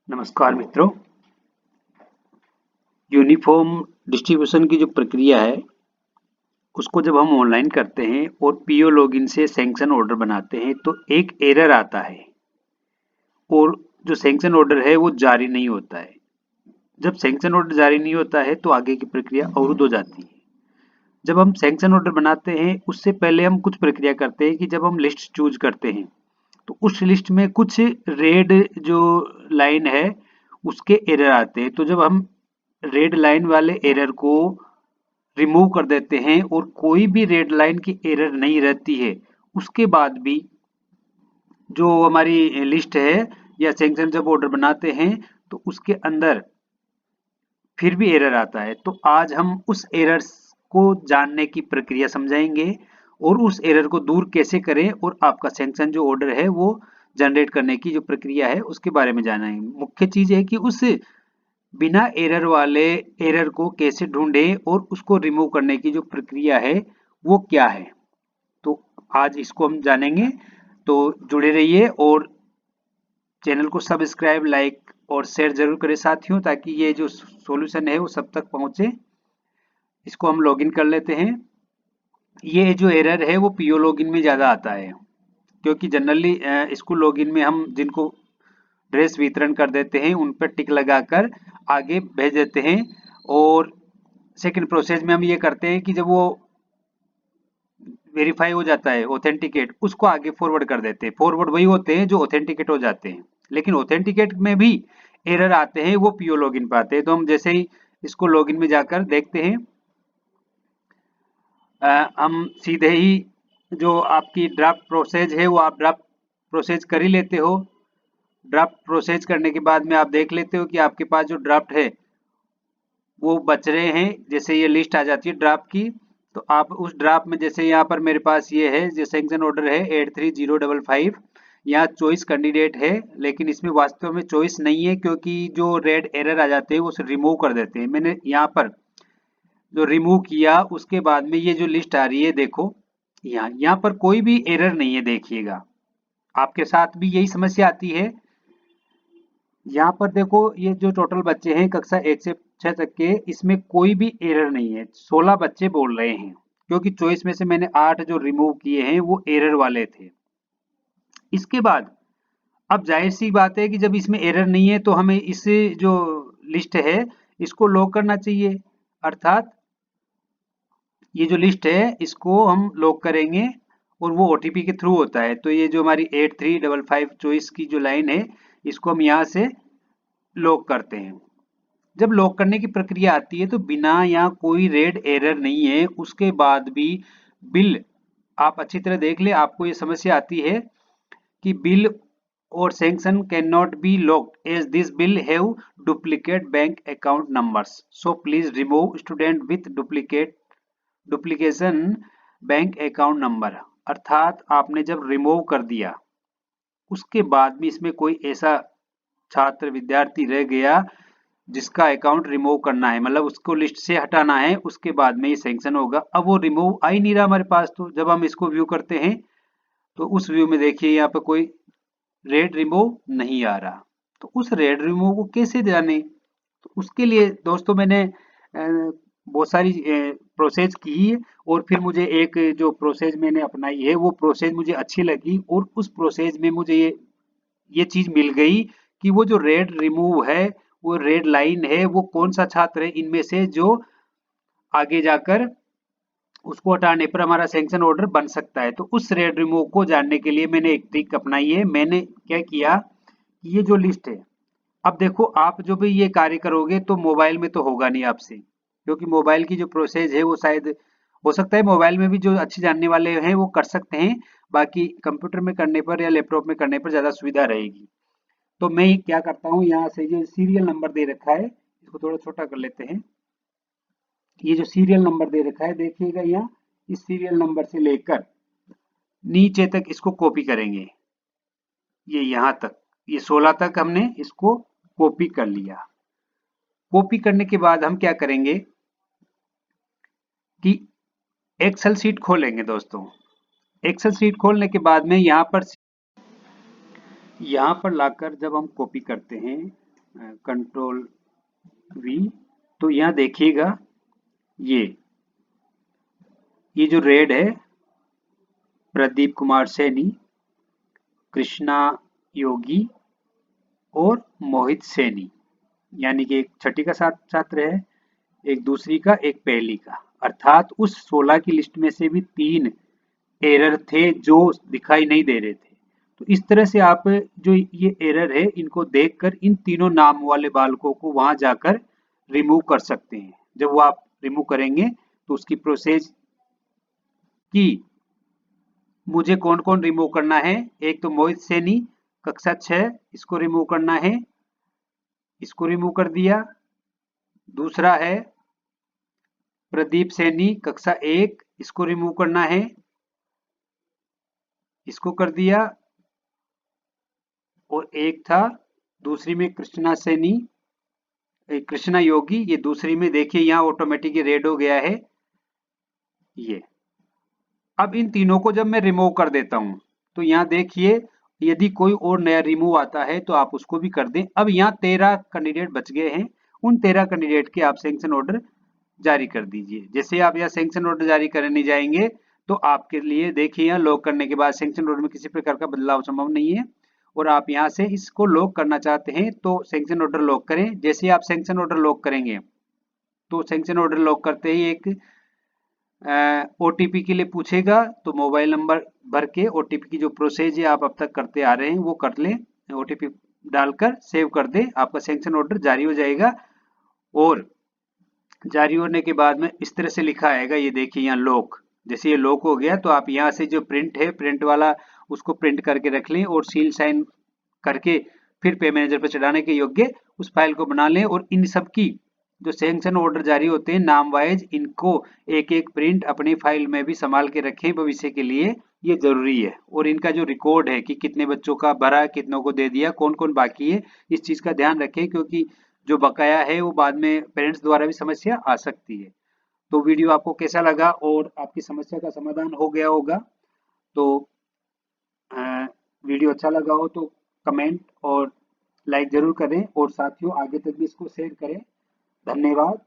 नमस्कार मित्रों। Uniform distribution की जो प्रक्रिया है उसको जब हम ऑनलाइन करते हैं और पीओ लॉगिन से सैंक्शन ऑर्डर बनाते हैं तो एक एरर आता है और जो सैंक्शन ऑर्डर है वो जारी नहीं होता है। जब सैंक्शन ऑर्डर जारी नहीं होता है तो आगे की प्रक्रिया अवरुद्ध हो जाती है। जब हम सैंक्शन ऑर्डर बनाते हैं उससे पहले हम कुछ प्रक्रिया करते हैं कि जब हम लिस्ट चूज करते हैं तो उस लिस्ट में कुछ रेड जो लाइन है उसके एरर आते हैं। तो जब हम रेड लाइन वाले एरर को रिमूव कर देते हैं और कोई भी रेड लाइन की एरर नहीं रहती है, उसके बाद भी जो हमारी लिस्ट है या सैंक्शन जब ऑर्डर बनाते हैं तो उसके अंदर फिर भी एरर आता है। तो आज हम उस एरर को जानने की प्रक्रिया समझाएंगे और उस एरर को दूर कैसे करें और आपका सैंक्शन जो ऑर्डर है वो जनरेट करने की जो प्रक्रिया है उसके बारे में जानेंगे। मुख्य चीज है कि उस बिना एरर वाले एरर को कैसे ढूंढें और उसको रिमूव करने की जो प्रक्रिया है वो क्या है। तो आज इसको हम जानेंगे, तो जुड़े रहिए और चैनल को सब्सक्राइब, लाइक और शेयर जरूर करें साथियों, ताकि ये जो सॉल्यूशन है वो सब तक पहुंचे। इसको हम लॉगिन कर लेते हैं। ये जो एरर है वो पीओ लॉगिन में ज़्यादा आता है, क्योंकि जनरली स्कूल लॉगिन में हम जिनको ड्रेस वितरण कर देते हैं उन पर टिक लगाकर आगे भेज देते हैं। और सेकंड प्रोसेस में हम ये करते हैं कि जब वो वेरीफाई हो जाता है ऑथेंटिकेट, उसको आगे फॉरवर्ड कर देते हैं। फॉरवर्ड वही होते हैं जो ऑथेंटिकेट हो जाते हैं, लेकिन ऑथेंटिकेट में भी एरर आते हैं, वो पीओ लॉगिन पे आते हैं। तो हम जैसे ही इसको लॉगिन में जाकर देखते हैं, हम सीधे ही जो आपकी ड्राफ्ट प्रोसेस है वो आप ड्राफ्ट प्रोसेस कर ही लेते हो। ड्राफ्ट प्रोसेस करने के बाद में आप देख लेते हो कि आपके पास जो ड्राफ्ट है वो बच रहे हैं। जैसे ये लिस्ट आ जाती है ड्राफ्ट की, तो आप उस ड्राफ्ट में जैसे यहाँ पर मेरे पास ये है जो सैंक्शन ऑर्डर है 83055, यहाँ चॉइस कैंडिडेट है, लेकिन इसमें वास्तव में चॉइस नहीं है क्योंकि जो रेड एरर आ जाते हैं वो रिमूव कर देते हैं। मैंने यहाँ पर जो रिमूव किया उसके बाद में ये जो लिस्ट आ रही है देखो, यहाँ पर कोई भी एरर नहीं है। देखिएगा आपके साथ भी यही समस्या आती है। यहाँ पर देखो ये जो टोटल बच्चे हैं कक्षा 1 से 6 तक के, इसमें कोई भी एरर नहीं है। 16 बच्चे बोल रहे हैं क्योंकि चॉइस में से मैंने 8 जो रिमूव किए हैं वो एरर वाले थे। इसके बाद अब जाहिर सी बात है कि जब इसमें एरर नहीं है तो हमें इस जो लिस्ट है इसको लॉक करना चाहिए। अर्थात ये जो लिस्ट है इसको हम लॉक करेंगे और वो ओटीपी के थ्रू होता है। तो ये जो हमारी 8355 चॉइस की जो लाइन है इसको हम यहाँ से लॉक करते हैं। जब लॉक करने की प्रक्रिया आती है तो बिना यहाँ कोई रेड एरर नहीं है, उसके बाद भी बिल आप अच्छी तरह देख ले, आपको ये समस्या आती है कि बिल और sanction can not be locked as this bill have duplicate bank account numbers, so please remove student with duplication bank account number. अर्थात आपने जब रिमूव कर दिया उसके बाद भी इसमें कोई ऐसा छात्र विद्यार्थी रह गया जिसका अकाउंट रिमूव करना है, मतलब उसको लिस्ट से हटाना है, उसके बाद में ये सैंक्शन होगा। अब वो रिमूव आ ही नहीं रहा हमारे पास, तो जब हम इसको व्यू करते हैं तो उस व्यू में देखिए यहाँ पे कोई रेड रिमूव नहीं आ रहा। तो उस रेड रिमूव को कैसे जाने, तो उसके लिए दोस्तों मैंने बहुत सारी प्रोसेस की और फिर मुझे एक जो प्रोसेस मैंने अपनाई है वो प्रोसेस मुझे अच्छी लगी और उस प्रोसेस में मुझे ये चीज मिल गई कि वो जो रेड रिमूव है, वो रेड लाइन है, वो कौन सा छात्र है इनमें से जो आगे जाकर उसको हटाने पर हमारा सैंक्शन ऑर्डर बन सकता है। तो उस रेड रिमूव को जानने के लिए मैंने एक ट्रिक अपनाई है। मैंने क्या किया कि ये जो लिस्ट है, अब देखो आप जो भी ये कार्य करोगे तो मोबाइल में तो होगा नहीं आपसे, क्योंकि मोबाइल की जो प्रोसेस है वो शायद हो सकता है मोबाइल में भी जो अच्छे जानने वाले हैं वो कर सकते हैं, बाकी कंप्यूटर में करने पर या लैपटॉप में करने पर ज्यादा सुविधा रहेगी। तो मैं क्या करता हूँ, यहाँ से जो सीरियल नंबर दे रखा है इसको थोड़ा छोटा कर लेते हैं। ये जो सीरियल नंबर दे रखा है देखिएगा, यहाँ इस सीरियल नंबर से लेकर नीचे तक इसको कॉपी करेंगे। ये यहाँ तक, ये 16 तक हमने इसको कॉपी कर लिया। कॉपी करने के बाद हम क्या करेंगे कि एक्सेल शीट खोलेंगे दोस्तों। एक्सेल शीट खोलने के बाद में यहाँ पर लाकर जब हम कॉपी करते हैं कंट्रोल V, तो यहाँ देखिएगा ये जो रेड है, प्रदीप कुमार सैनी, कृष्णा योगी और मोहित सैनी, यानी कि एक छठी का छात्र है, एक दूसरी का, एक पहली का। अर्थात उस 16 की लिस्ट में से भी 3 एरर थे जो दिखाई नहीं दे रहे थे। तो इस तरह से आप जो ये एरर है इनको देखकर इन तीनों नाम वाले बालकों को वहां जाकर रिमूव कर सकते हैं। जब वो आप रिमूव करेंगे तो उसकी प्रोसेस की मुझे कौन कौन रिमूव करना है। एक तो मोहित सैनी कक्षा 6, इसको रिमूव करना है, इसको रिमूव कर दिया। दूसरा है प्रदीप सैनी कक्षा 1, इसको रिमूव करना है, इसको कर दिया। और एक था दूसरी में कृष्णा सैनी, कृष्णा योगी, ये दूसरी में देखिए यहाँ ऑटोमेटिक रेड हो गया है ये। अब इन तीनों को जब मैं रिमूव कर देता हूं तो यहाँ देखिए यदि कोई और नया रिमूव आता है तो आप उसको भी कर दें। अब यहाँ 13 कैंडिडेट बच गए हैं, उन 13 कैंडिडेट के आप सैंक्शन ऑर्डर जारी कर दीजिए। जैसे आप यहाँ सैंक्शन ऑर्डर जारी करने जाएंगे तो आपके लिए देखिए यहाँ लॉक करने के बाद सैंक्शन ऑर्डर में किसी प्रकार का बदलाव संभव नहीं है और आप यहाँ से इसको लॉक करना चाहते हैं तो सैंक्शन ऑर्डर लॉक करें। जैसे आप सैंक्शन ऑर्डर लॉक करेंगे तो सैंक्शन ऑर्डर लॉक करते ही एक ओटीपी के लिए पूछेगा, तो मोबाइल नंबर भर के ओटीपी की जो प्रोसेस है आप अब तक करते आ रहे हैं वो कर लें, ओटीपी डालकर सेव कर दें, आपका सैंक्शन ऑर्डर जारी हो जाएगा। और जारी होने के बाद में इस तरह से लिखा आएगा, ये देखिए यहाँ लॉक। जैसे ये लॉक हो गया तो आप यहाँ से जो प्रिंट है, प्रिंट वाला उसको प्रिंट करके रख लें और सील साइन करके फिर पे मैनेजर पर चढ़ाने के योग्य उस फाइल को बना लें। और इन सब की जो सैंक्शन ऑर्डर जारी होते हैं नाम वाइज, इनको एक एक प्रिंट अपनी फाइल में भी संभाल के रखें, भविष्य के लिए ये जरूरी है। और इनका जो रिकॉर्ड है कि कितने बच्चों का भरा, कितनों को दे दिया, कौन कौन बाकी है, इस चीज का ध्यान रखें क्योंकि जो बकाया है वो बाद में पेरेंट्स द्वारा भी समस्या आ सकती है। तो वीडियो आपको कैसा लगा और आपकी समस्या का समाधान हो गया होगा तो वीडियो अच्छा लगा हो तो कमेंट और लाइक जरूर करें और साथियों आगे तक भी इसको शेयर करें। धन्यवाद।